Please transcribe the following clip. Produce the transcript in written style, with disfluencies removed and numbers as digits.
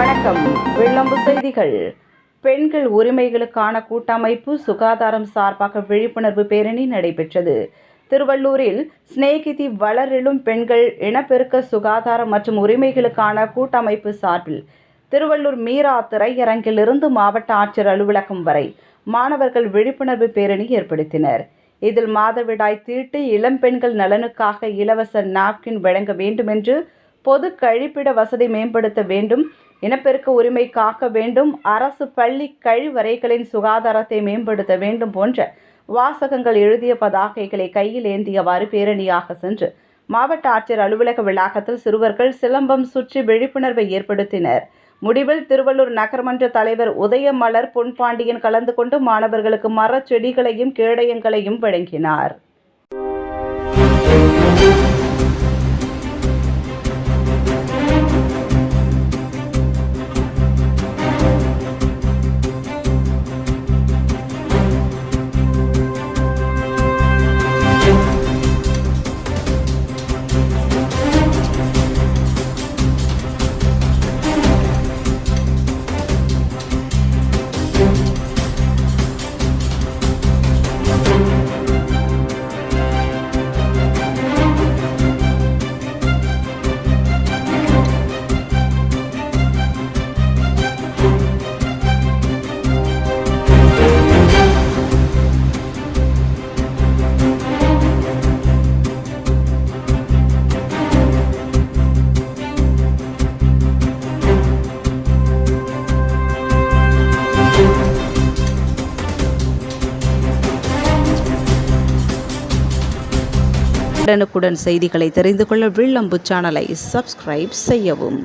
வணக்கம். விளம்பு செய்திகள். பெண்கள் உரிமைகளுக்கான கூட்டமைப்பு சுகாதாரம் சார்பாக விழிப்புணர்வு பேரணி நடைபெற்றது. திருவள்ளூரில் சிநேகிதி வளரிளும் பெண்கள் இனப்பெருக்க சுகாதாரம் மற்றும் உரிமைகளுக்கான கூட்டமைப்பு சார்பில் திருவள்ளூர் மீரா திரையரங்கிலிருந்து மாவட்ட ஆட்சியர் அலுவலகம் வரை மாணவர்கள் விழிப்புணர்வு பேரணி ஏற்படுத்தினர். இதில் மாதவிடாய் தீட்டு, இளம்பெண்கள் நலனுக்காக இலவச நாப்கின் வழங்க வேண்டும் என்று, பொது கழிப்பிட வசதி மேம்படுத்த வேண்டும், இனப்பெருக்க உரிமை காக்க வேண்டும், அரசு பள்ளி கழிவறைகளின் சுகாதாரத்தை மேம்படுத்த வேண்டும் போன்ற வாசகங்கள் எழுதிய பதாகைகளை கையில் ஏந்தியவாறு பேரணியாக சென்று மாவட்ட ஆட்சியர் அலுவலக வளாகத்தில் சிறுவர்கள் சிலம்பம் சுற்றி விழிப்புணர்வை ஏற்படுத்தினர். முடிவில் திருவள்ளூர் நகர்மன்ற தலைவர் உதயமலர் பொன்பாண்டியன் கலந்து கொண்டு மாணவர்களுக்கு மரச்செடிகளையும் கேடயங்களையும் வழங்கினார். உடனுக்குடன் செய்திகளை தெரிந்து கொள்ள விளம்பு சேனலை சப்ஸ்கிரைப் செய்யவும்.